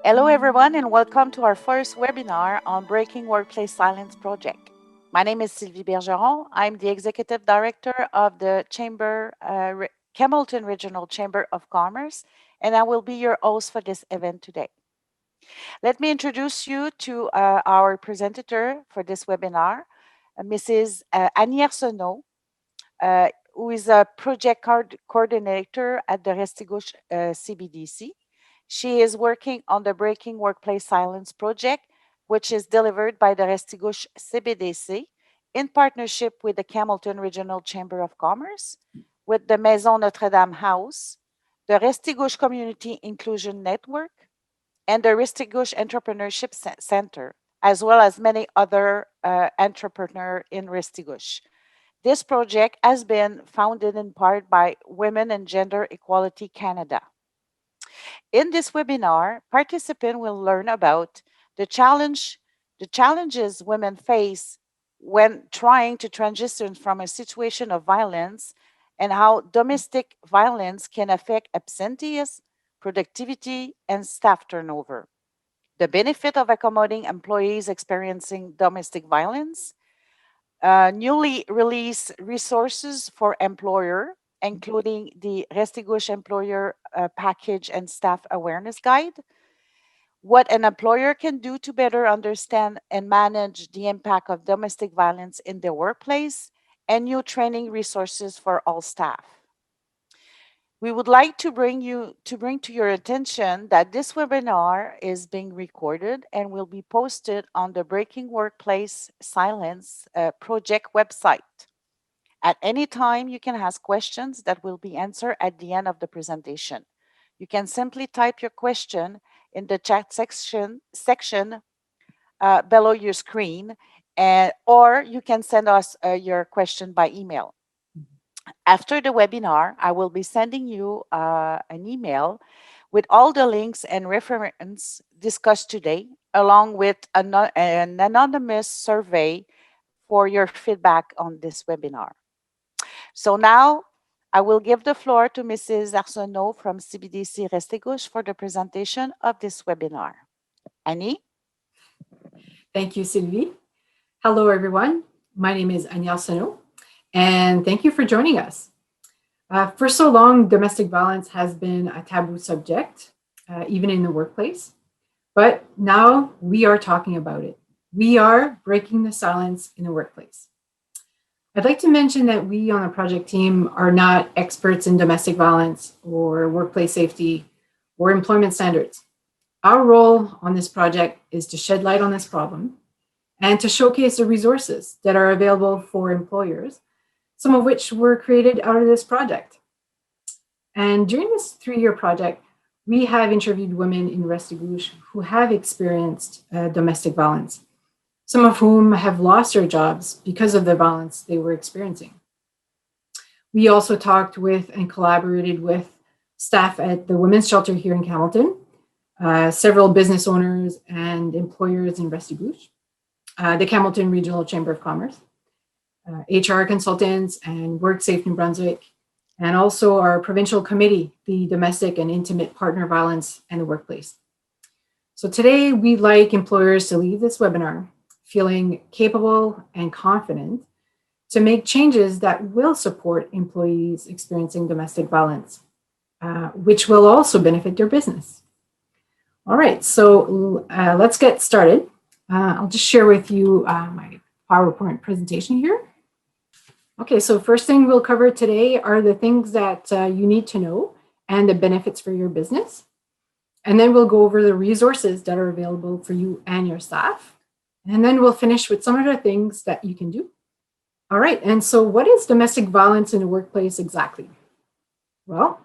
Hello, everyone, and welcome to our first webinar on Breaking Workplace Silence Project. My name is Sylvie Bergeron. I'm the Executive Director of the Campbellton Regional Chamber of Commerce, and I will be your host for this event today. Let me introduce you to our presenter for this webinar, Mrs. Annie Arsenault, who is a project coordinator at the Restigouche CBDC. She is working on the Breaking Workplace Silence project, which is delivered by the Restigouche CBDC in partnership with the Campbellton Regional Chamber of Commerce, with the Maison Notre-Dame House, the Restigouche Community Inclusion Network, and the Restigouche Entrepreneurship Center, as well as many other entrepreneurs in Restigouche. This project has been founded in part by Women and Gender Equality Canada. In this webinar, participants will learn about the challenges women face when trying to transition from a situation of violence and how domestic violence can affect absenteeism, productivity, and staff turnover. The benefit of accommodating employees experiencing domestic violence, newly released resources for employer, including the Restigouche Employer Package and Staff Awareness Guide, what an employer can do to better understand and manage the impact of domestic violence in their workplace, and new training resources for all staff. We would like to bring to your attention that this webinar is being recorded and will be posted on the Breaking Workplace Silence project website. At any time, you can ask questions that will be answered at the end of the presentation. You can simply type your question in the chat section below your screen, or you can send us your question by email. After the webinar, I will be sending you an email with all the links and reference discussed today, along with an anonymous survey for your feedback on this webinar. So now I will give the floor to Mrs. Arsenault from CBDC Restigouche for the presentation of this webinar. Annie? Thank you, Sylvie. Hello, everyone. My name is Annie Arsenault, and thank you for joining us. For so long, domestic violence has been a taboo subject, even in the workplace. But now we are talking about it. We are breaking the silence in the workplace. I'd like to mention that we on the project team are not experts in domestic violence or workplace safety or employment standards. Our role on this project is to shed light on this problem and to showcase the resources that are available for employers, some of which were created out of this project. And during this 3-year project, we have interviewed women in Restigouche who have experienced domestic violence, some of whom have lost their jobs because of the violence they were experiencing. We also talked with and collaborated with staff at the women's shelter here in Campbellton, several business owners and employers in Restigouche, the Campbellton Regional Chamber of Commerce, HR consultants and WorkSafe New Brunswick, and also our provincial committee, the Domestic and Intimate Partner Violence and the Workplace. So today we'd like employers to leave this webinar feeling capable and confident to make changes that will support employees experiencing domestic violence, which will also benefit their business. All right, so let's get started. I'll just share with you my PowerPoint presentation here. Okay, so first thing we'll cover today are the things that you need to know and the benefits for your business. And then we'll go over the resources that are available for you and your staff. And then we'll finish with some of the things that you can do. All right, and so what is domestic violence in the workplace exactly? Well,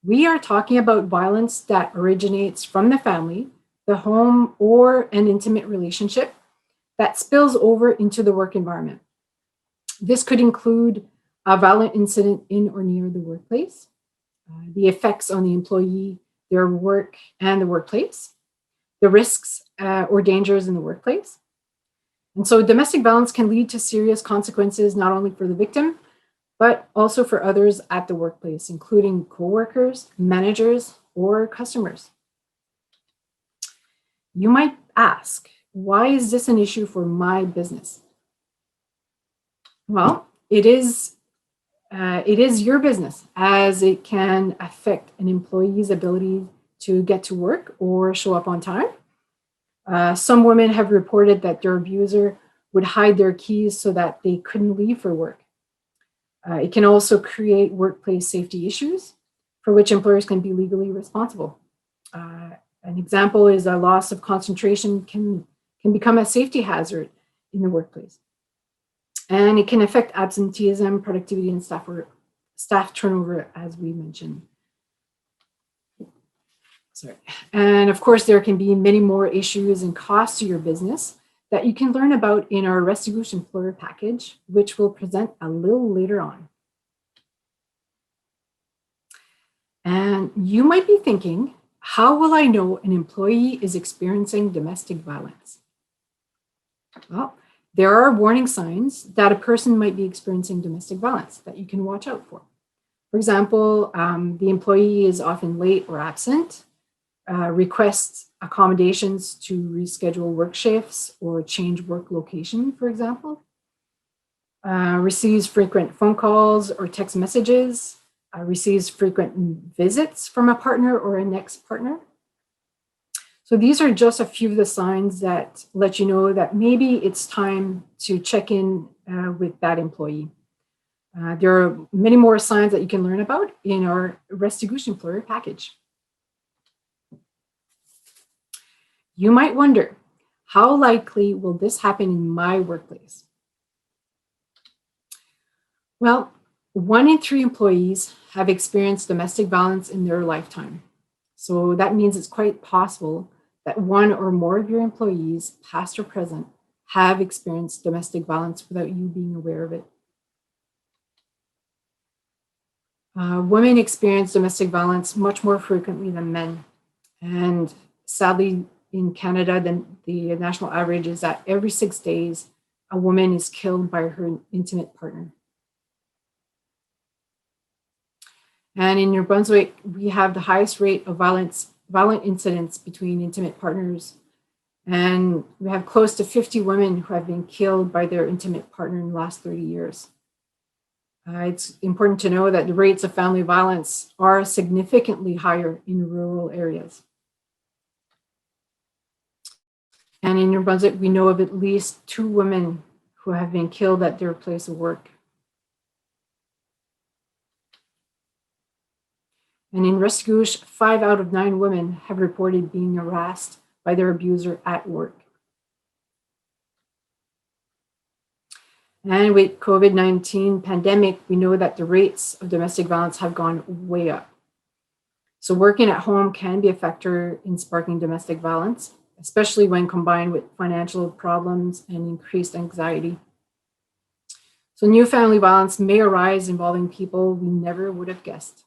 we are talking about violence that originates from the family, the home, or an intimate relationship that spills over into the work environment. This could include a violent incident in or near the workplace, the effects on the employee, their work, and the workplace, the risks or dangers in the workplace. And so domestic violence can lead to serious consequences, not only for the victim, but also for others at the workplace, including coworkers, managers, or customers. You might ask, why is this an issue for my business? Well, it is your business, as it can affect an employee's ability to get to work or show up on time. Some women have reported that their abuser would hide their keys so that they couldn't leave for work. It can also create workplace safety issues for which employers can be legally responsible. An example is a loss of concentration can become a safety hazard in the workplace. And it can affect absenteeism, productivity, and staff turnover, as we mentioned. Sorry. And of course, there can be many more issues and costs to your business that you can learn about in our Restigouche employer package, which we'll present a little later on. And you might be thinking, how will I know an employee is experiencing domestic violence? Well, there are warning signs that a person might be experiencing domestic violence that you can watch out for. For example, the employee is often late or absent, requests accommodations to reschedule work shifts or change work location, for example, receives frequent phone calls or text messages, receives frequent visits from a partner or an ex-partner. So these are just a few of the signs that let you know that maybe it's time to check in with that employee. There are many more signs that you can learn about in our Restigouche employer package. You might wonder, how likely will this happen in my workplace? Well, 1 in 3 employees have experienced domestic violence in their lifetime. So that means it's quite possible that 1 or more of your employees, past or present, have experienced domestic violence without you being aware of it. Women experience domestic violence much more frequently than men. And sadly, in Canada, the national average is that every 6 days, a woman is killed by her intimate partner. And in New Brunswick, we have the highest rate of violent incidents between intimate partners. And we have close to 50 women who have been killed by their intimate partner in the last 30 years. It's important to know that the rates of family violence are significantly higher in rural areas. And in New Brunswick, we know of at least 2 women who have been killed at their place of work. And in Restigouche, 5 out of 9 women have reported being harassed by their abuser at work. And with COVID-19 pandemic, we know that the rates of domestic violence have gone way up. So working at home can be a factor in sparking domestic violence, especially when combined with financial problems and increased anxiety. So new family violence may arise involving people we never would have guessed.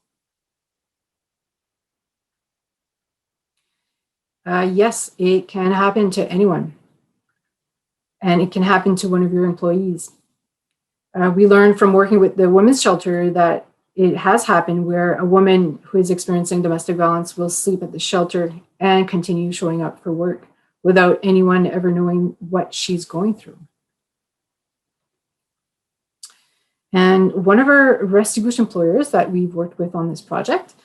Yes, it can happen to anyone. And it can happen to one of your employees. We learned from working with the women's shelter that it has happened where a woman who is experiencing domestic violence will sleep at the shelter and continue showing up for work without anyone ever knowing what she's going through. And one of our Restigouche employers that we've worked with on this project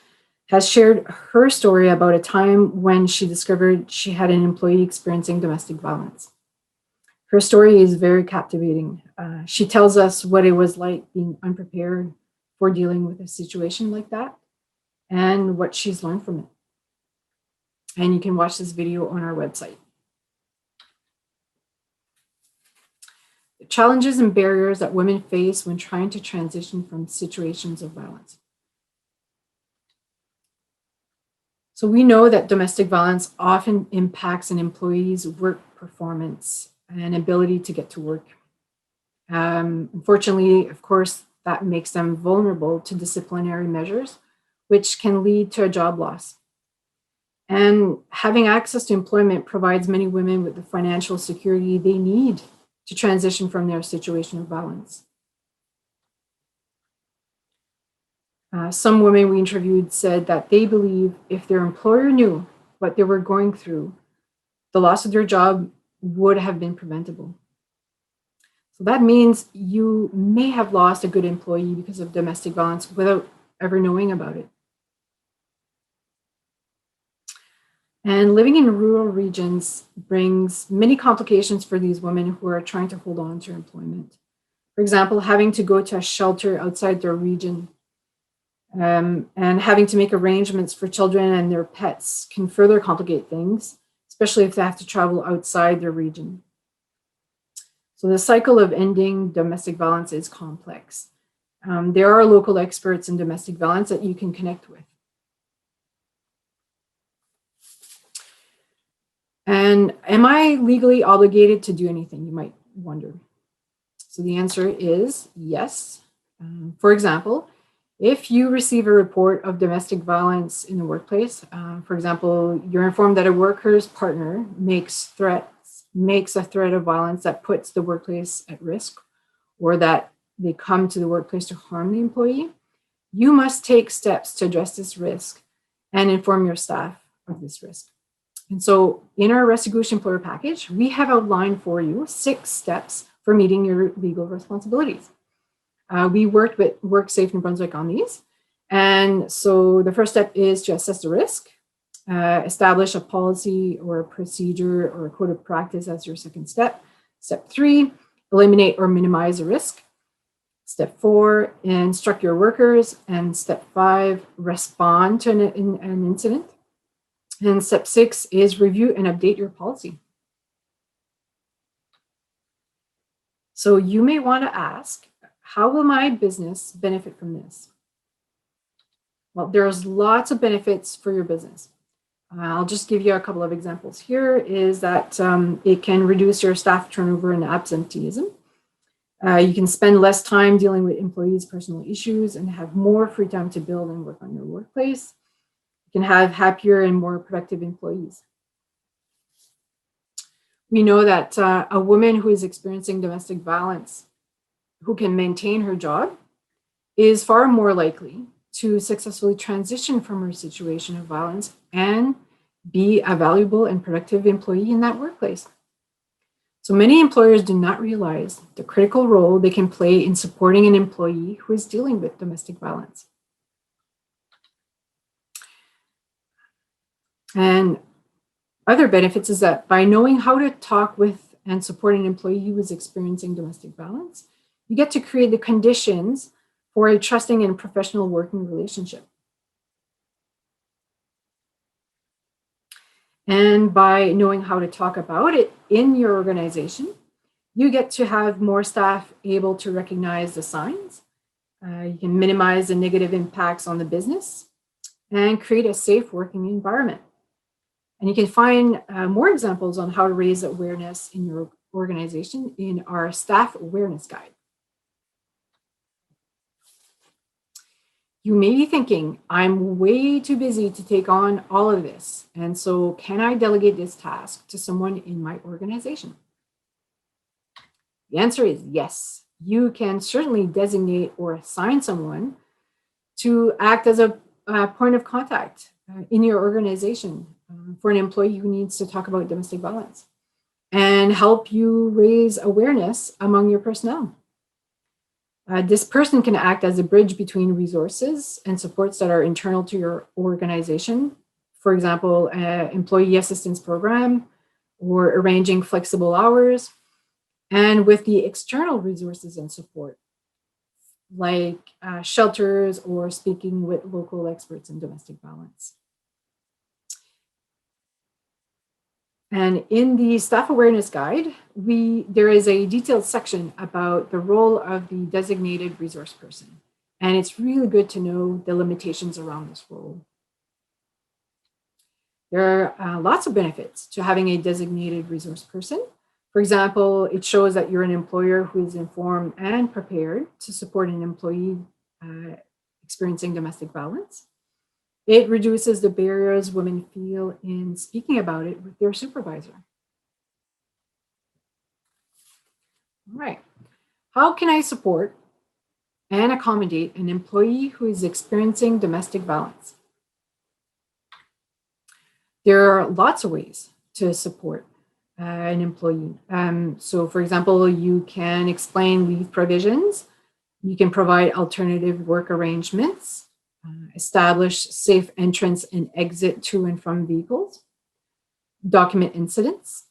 has shared her story about a time when she discovered she had an employee experiencing domestic violence. Her story is very captivating. She tells us what it was like being unprepared for dealing with a situation like that and what she's learned from it. And you can watch this video on our website. The challenges and barriers that women face when trying to transition from situations of violence. So we know that domestic violence often impacts an employee's work performance and ability to get to work. Unfortunately, of course, that makes them vulnerable to disciplinary measures, which can lead to a job loss. And having access to employment provides many women with the financial security they need to transition from their situation of violence. Some women we interviewed said that they believe if their employer knew what they were going through, the loss of their job would have been preventable. So that means you may have lost a good employee because of domestic violence without ever knowing about it. And living in rural regions brings many complications for these women who are trying to hold on to employment. For example, having to go to a shelter outside their region and having to make arrangements for children and their pets can further complicate things, especially if they have to travel outside their region. So the cycle of ending domestic violence is complex. There are local experts in domestic violence that you can connect with. And am I legally obligated to do anything, you might wonder. So the answer is yes. For example, if you receive a report of domestic violence in the workplace, for example, you're informed that a worker's partner makes a threat of violence that puts the workplace at risk, or that they come to the workplace to harm the employee, you must take steps to address this risk and inform your staff of this risk. And so in our Restigouche employer package, we have outlined for you 6 steps for meeting your legal responsibilities. We worked with WorkSafe New Brunswick on these. And so the first step is to assess the risk, establish a policy or a procedure or a code of practice as your second step. Step 3, eliminate or minimize the risk. Step 4, instruct your workers. And step 5, respond to an incident. And step 6 is review and update your policy. So you may want to ask, how will my business benefit from this? Well, there's lots of benefits for your business. I'll just give you a couple of examples. Here is that it can reduce your staff turnover and absenteeism. You can spend less time dealing with employees' personal issues and have more free time to build and work on your workplace. You can have happier and more productive employees. We know that a woman who is experiencing domestic violence, who can maintain her job, is far more likely to successfully transition from her situation of violence and be a valuable and productive employee in that workplace. So many employers do not realize the critical role they can play in supporting an employee who is dealing with domestic violence. And other benefits is that by knowing how to talk with and support an employee who is experiencing domestic violence, you get to create the conditions for a trusting and professional working relationship. And by knowing how to talk about it in your organization, you get to have more staff able to recognize the signs. You can minimize the negative impacts on the business and create a safe working environment. And you can find more examples on how to raise awareness in your organization in our staff awareness guide. You may be thinking, I'm way too busy to take on all of this. And so can I delegate this task to someone in my organization? The answer is yes. You can certainly designate or assign someone to act as a point of contact in your organization for an employee who needs to talk about domestic violence and help you raise awareness among your personnel. This person can act as a bridge between resources and supports that are internal to your organization. For example, employee assistance program or arranging flexible hours, and with the external resources and support, like shelters or speaking with local experts in domestic violence. And in the staff awareness guide, there is a detailed section about the role of the designated resource person. And it's really good to know the limitations around this role. There are lots of benefits to having a designated resource person. For example, it shows that you're an employer who is informed and prepared to support an employee experiencing domestic violence. It reduces the barriers women feel in speaking about it with their supervisor. All right. How can I support and accommodate an employee who is experiencing domestic violence? There are lots of ways to support an employee. So for example, you can explain leave provisions, you can provide alternative work arrangements, establish safe entrance and exit to and from vehicles, document incidents,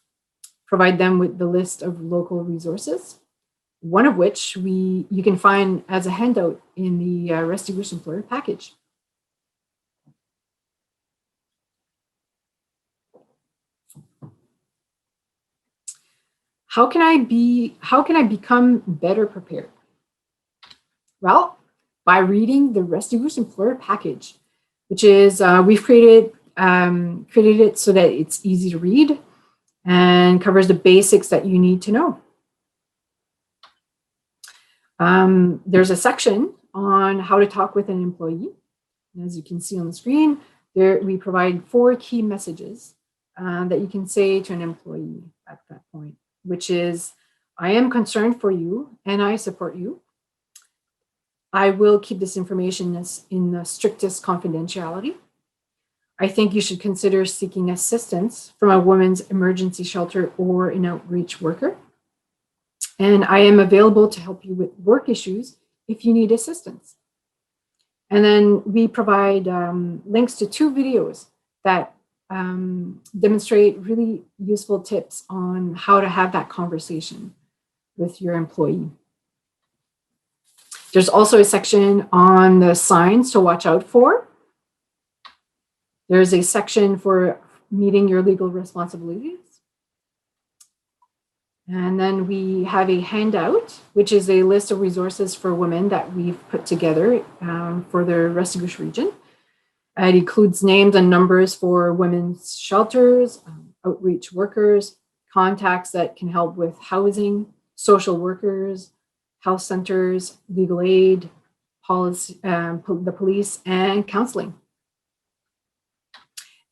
provide them with the list of local resources, one of which you can find as a handout in the Restigouche employer package. How can I become better prepared? Well, by reading the Restigouche employer package, which is we've created it so that it's easy to read and covers the basics that you need to know. There's a section on how to talk with an employee. And as you can see on the screen, there we provide 4 key messages that you can say to an employee at that point, which is, I am concerned for you and I support you. I will keep this information in the strictest confidentiality. I think you should consider seeking assistance from a women's emergency shelter or an outreach worker. And I am available to help you with work issues if you need assistance. And then we provide links to 2 videos that demonstrate really useful tips on how to have that conversation with your employee. There's also a section on the signs to watch out for. There's a section for meeting your legal responsibilities. And then we have a handout, which is a list of resources for women that we've put together for the Restigouche region. It includes names and numbers for women's shelters, outreach workers, contacts that can help with housing, social workers, health centers, legal aid, policy, the police, and counseling.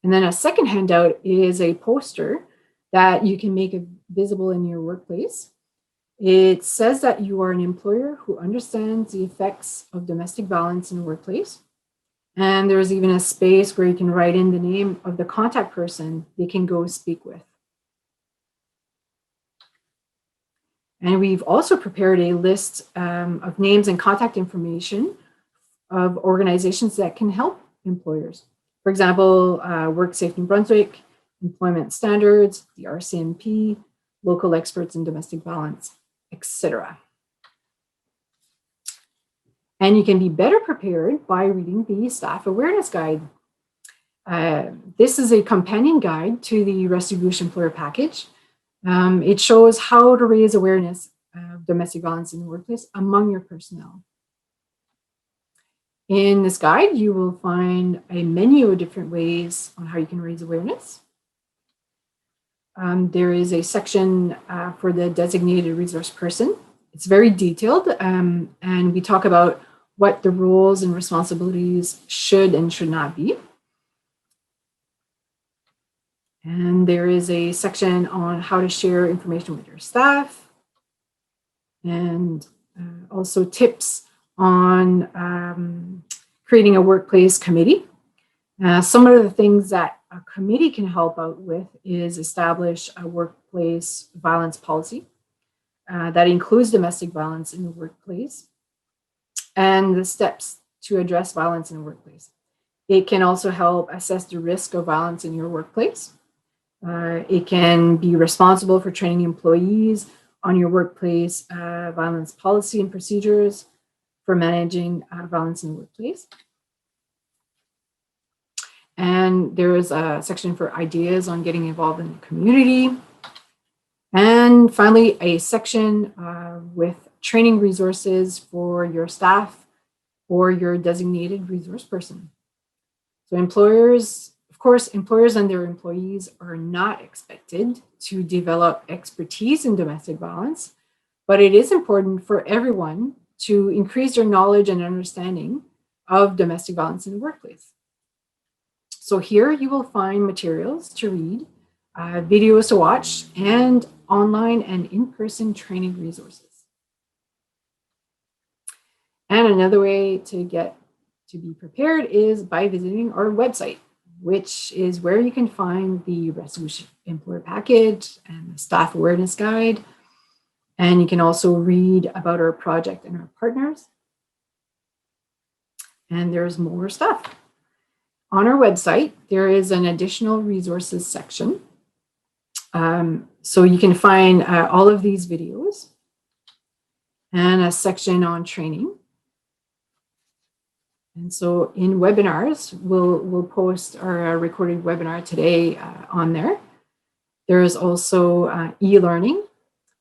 And then a second handout is a poster that you can make visible in your workplace. It says that you are an employer who understands the effects of domestic violence in the workplace. And there's even a space where you can write in the name of the contact person they can go speak with. And we've also prepared a list of names and contact information of organizations that can help employers. For example, Work Safe New Brunswick, Employment Standards, the RCMP, local experts in domestic violence, etc. And you can be better prepared by reading the Staff Awareness Guide. This is a companion guide to the Restigouche Employer Package. It shows how to raise awareness of domestic violence in the workplace among your personnel. In this guide, you will find a menu of different ways on how you can raise awareness. There is a section for the designated resource person. It's very detailed, and we talk about what the roles and responsibilities should and should not be. And there is a section on how to share information with your staff, and also tips on creating a workplace committee. Some of the things that a committee can help out with is establish a workplace violence policy that includes domestic violence in the workplace and the steps to address violence in the workplace. It can also help assess the risk of violence in your workplace. It can be responsible for training employees on your workplace violence policy and procedures for managing violence in the workplace. And there is a section for ideas on getting involved in the community. And finally, a section with training resources for your staff or your designated resource person. So employers, of course, employers and their employees are not expected to develop expertise in domestic violence, but it is important for everyone to increase their knowledge and understanding of domestic violence in the workplace. So here you will find materials to read, videos to watch, and online and in-person training resources. And another way to get to be prepared is by visiting our website, which is where you can find the Restigouche Employer Package and the Staff Awareness Guide. And you can also read about our project and our partners. And there's more stuff. On our website, there is an additional resources section. So you can find all of these videos and a section on training. And so in webinars, we'll post our recorded webinar today on there. There is also e-learning.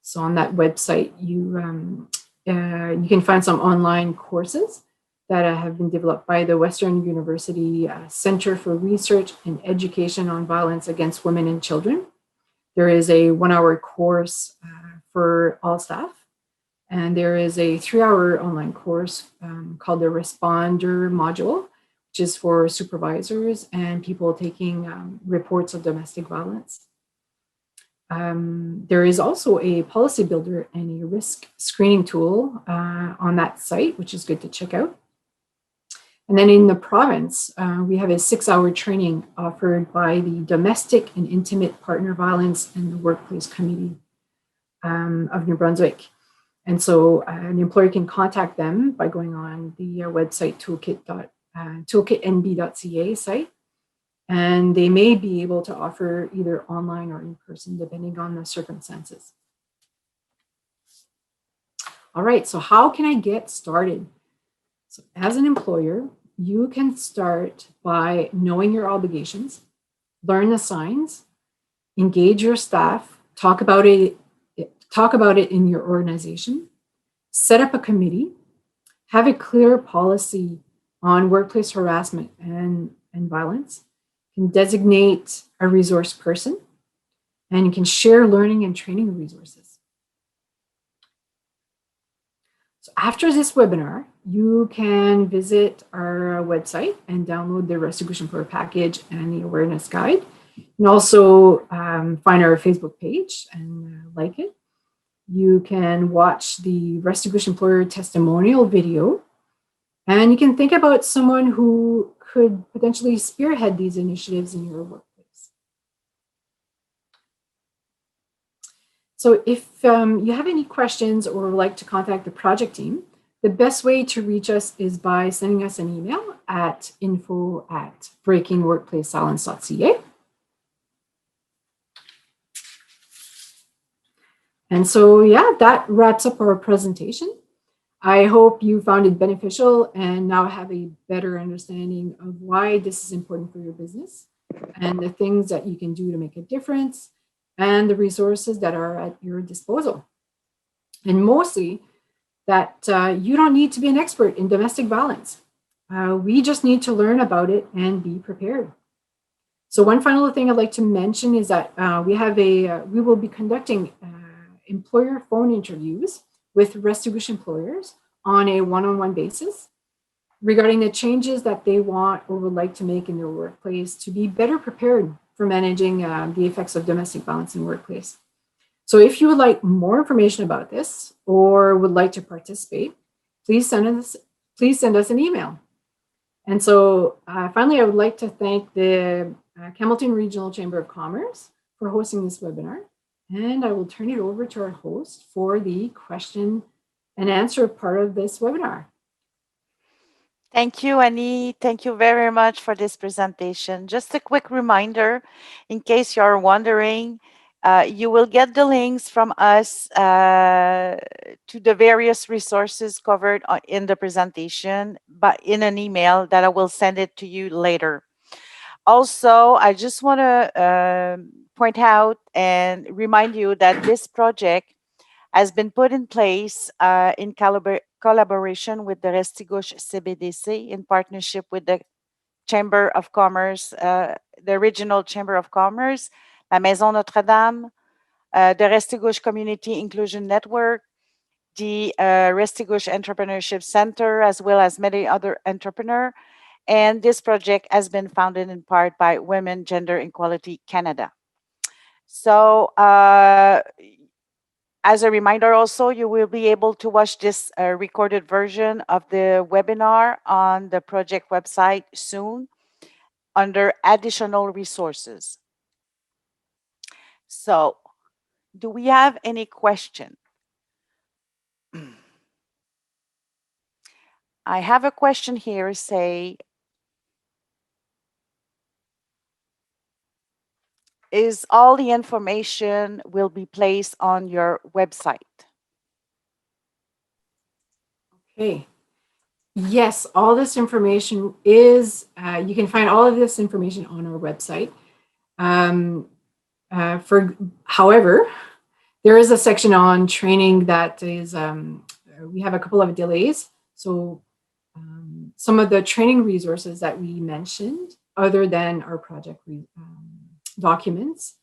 So on that website, you can find some online courses that have been developed by the Western University Center for Research and Education on Violence Against Women and Children. There is a 1-hour course for all staff. And there is a 3-hour online course called the Responder module, which is for supervisors and people taking reports of domestic violence. There is also a policy builder and a risk screening tool on that site, which is good to check out. And then in the province, we have a 6-hour training offered by the Domestic and Intimate Partner Violence and the Workplace Committee of New Brunswick. And so an employer can contact them by going on the website toolkitnb.ca site. And they may be able to offer either online or in person, depending on the circumstances. All right, so how can I get started? So as an employer, you can start by knowing your obligations, learn the signs, engage your staff, talk about it in your organization, set up a committee, have a clear policy on workplace harassment and violence, you can designate a resource person, and you can share learning and training resources. So after this webinar, you can visit our website and download the Restigouche Employer Package and the Awareness Guide. You can also find our Facebook page and like it. You can watch the Restigouche Employer testimonial video, and you can think about someone who could potentially spearhead these initiatives in your workplace. So if you have any questions or would like to contact the project team, the best way to reach us is by sending us an email at info@breakingworkplacesilence.ca. And so, yeah, that wraps up our presentation. I hope you found it beneficial and now have a better understanding of why this is important for your business and the things that you can do to make a difference and the resources that are at your disposal. And mostly that you don't need to be an expert in domestic violence. We just need to learn about it and be prepared. So one final thing I'd like to mention is that we will be conducting employer phone interviews with Restigouche employers on a one-on-one basis regarding the changes that they want or would like to make in their workplace to be better prepared for managing the effects of domestic violence in the workplace. So if you would like more information about this or would like to participate, please send us an email. And so finally, I would like to thank the Campbellton Regional Chamber of Commerce for hosting this webinar. And I will turn it over to our host for the question and answer part of this webinar. Thank you, Annie. Thank you very much for this presentation. Just a quick reminder, in case you're wondering, you will get the links from us to the various resources covered in the presentation, but in an email that I will send it to you later. Also, I just want to point out and remind you that this project has been put in place in collaboration with the Restigouche CBDC in partnership with the Chamber of Commerce, the Regional Chamber of Commerce, la Maison Notre-Dame, the Restigouche Community Inclusion Network, the Restigouche Entrepreneurship Center, as well as many other entrepreneurs. And this project has been founded in part by Women Gender Equality Canada. So as a reminder also, you will be able to watch this recorded version of the webinar on the project website soon. under additional resources. So, do we have any question? I have a question here, say, is all the information will be placed on your website? Okay. Yes, all this information is, you can find all of this information on our website. However, there is a section on training that is, we have a couple of delays. So some of the training resources that we mentioned, other than our project documents,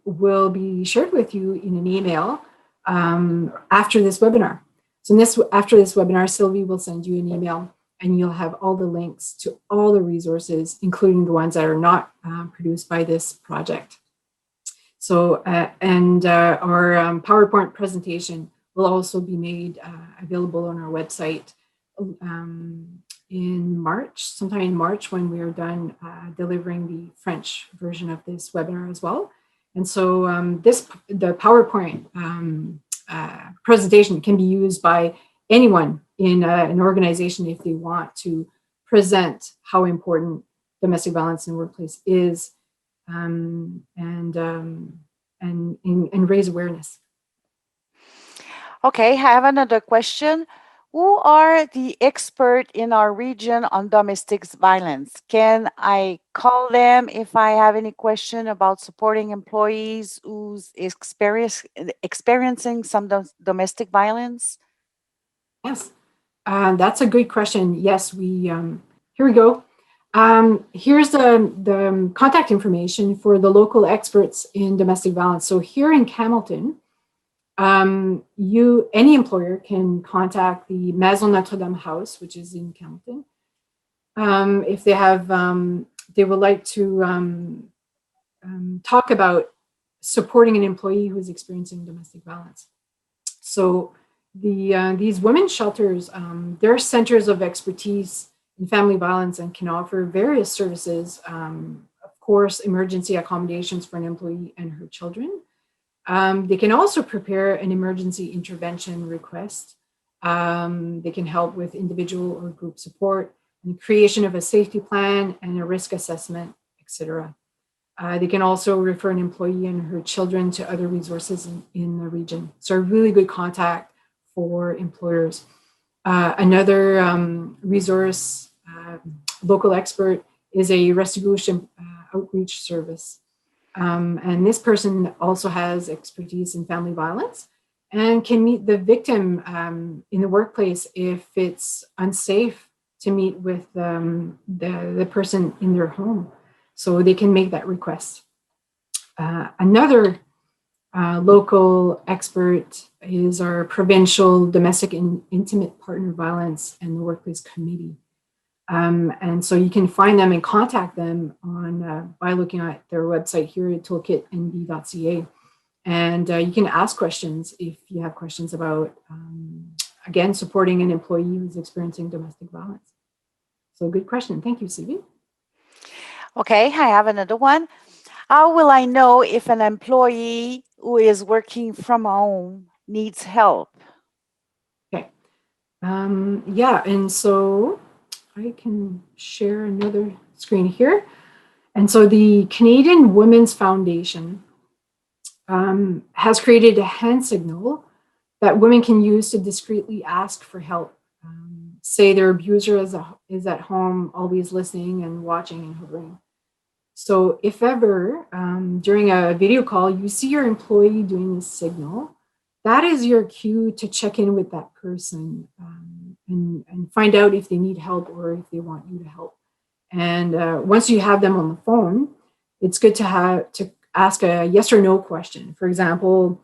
will be shared with you in an email after this webinar. So after this webinar, Sylvie will send you an email and you'll have all the links to all the resources, including the ones that are not produced by this project. So, our PowerPoint presentation will also be made available on our website in March, sometime in March, when we are done delivering the French version of this webinar as well. And so the PowerPoint presentation can be used by anyone in an organization if they want to present how important domestic violence in the workplace is, and raise awareness. Okay, I have another question. Who are the expert in our region on domestic violence? Can I call them if I have any question about supporting employees who's experiencing some domestic violence? Yes, that's a good question. Yes, here we go. Here's the contact information for the local experts in domestic violence. So here in Campbellton, any employer can contact the Maison Notre-Dame House, which is in Campbellton, if they would like to talk about supporting an employee who is experiencing domestic violence. So these women's shelters, they're centers of expertise in family violence and can offer various services, of course, emergency accommodations for an employee and her children. They can also prepare an emergency intervention request. They can help with individual or group support, and the creation of a safety plan and a risk assessment, etc. They can also refer an employee and her children to other resources in the region. So a really good contact for employers. Another resource, local expert, is a Restigouche outreach service. And this person also has expertise in family violence and can meet the victim in the workplace if it's unsafe to meet with the person in their home. So they can make that request. Another local expert is our Provincial Domestic and Intimate Partner Violence and the Workplace Committee. And so you can find them and contact them by looking at their website here at toolkitnb.ca. And you can ask questions if you have questions about, again, supporting an employee who's experiencing domestic violence. So good question. Thank you, Sylvie. Okay, I have another one. How will I know if an employee who is working from home needs help? Okay. Yeah, and so I can share another screen here. And so the Canadian Women's Foundation has created a hand signal that women can use to discreetly ask for help. Say their abuser is at home, always listening and watching and hovering. So if ever during a video call you see your employee doing this signal, that is your cue to check in with that person and find out if they need help or if they want you to help. And once you have them on the phone, it's good to ask a yes or no question. For example,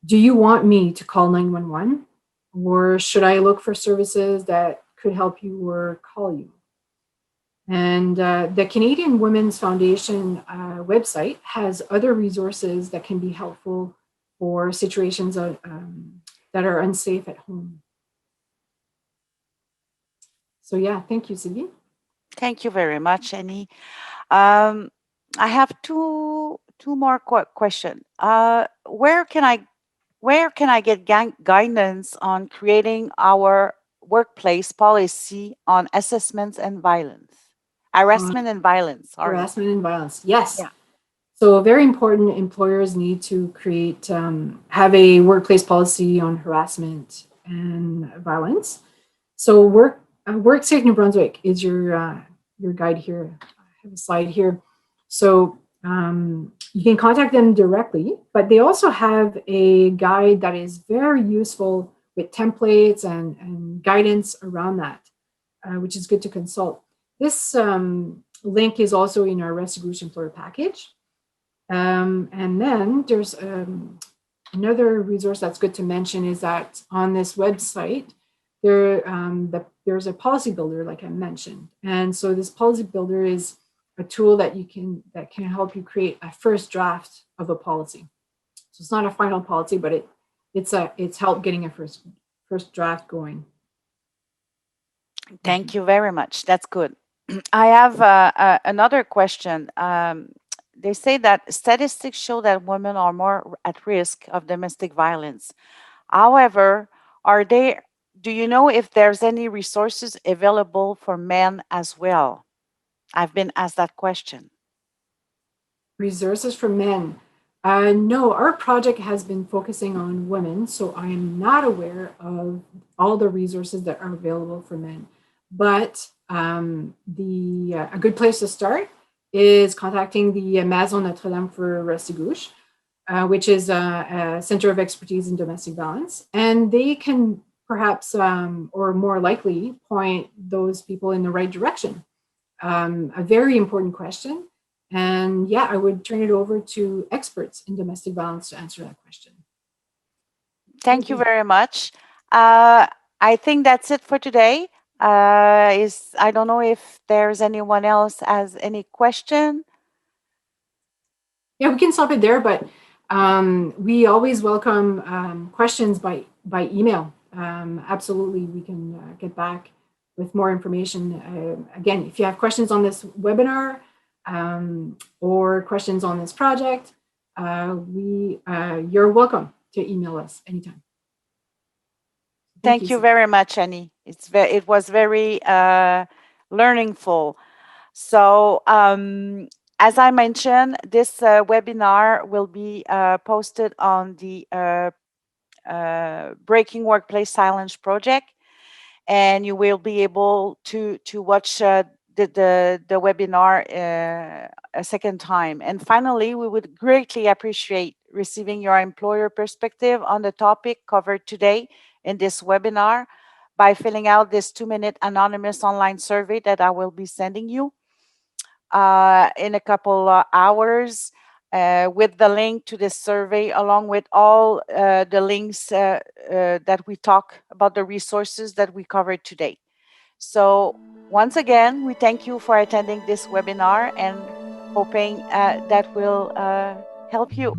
do you want me to call 911? Or should I look for services that could help you or call you? And the Canadian Women's Foundation website has other resources that can be helpful for situations that are unsafe at home. So yeah, thank you, Sylvie. Thank you very much, Annie. Um, I have two more question. Where can I get guidance on creating our workplace policy on assessments and violence, On harassment and violence? Sorry. harassment and violence. Yes. Yeah. So very important. Employers need to create, have a workplace policy on harassment and violence. So WorkSafe New Brunswick is your guide here. I have a slide here. So you can contact them directly, but they also have a guide that is very useful with templates and guidance around that, which is good to consult. This link is also in our Restigouche employer package. And then there's another resource that's good to mention is that on this website, there's a policy builder, like I mentioned. And so this policy builder is a tool that can help you create a first draft of a policy. So it's not a final policy, but it's help getting a first draft going. Thank you very much. That's good. I have another question. They say that statistics show that women are more at risk of domestic violence. However, are they do you know if there's any resources available for men as well? I've been asked that question. Resources for men. No, our project has been focusing on women, so I am not aware of all the resources that are available for men. But a good place to start is contacting the Maison Notre Dame for Restigouche, which is a center of expertise in domestic violence, and they can perhaps, or more likely, point those people in the right direction. A very important question. And yeah, I would turn it over to experts in domestic violence to answer that question. Thank you Okay. very much. I think that's it for today. Is I don't know if there's anyone else has any question. Yeah, we can stop it there, but we always welcome questions by email. Absolutely, we can get back with more information. Again, if you have questions on this webinar or questions on this project, you're welcome to email us anytime. Thank you very much, Annie. It was very learningful. So, as I mentioned, this webinar will be posted on the Breaking Workplace Silence project, and you will be able to watch the webinar a second time. And finally, we would greatly appreciate receiving your employer perspective on the topic covered today in this webinar by filling out this 2-minute anonymous online survey that I will be sending you in a couple hours with the link to this survey, along with all the links that we talk about the resources that we covered today. So once again, we thank you for attending this webinar and hoping that will help you.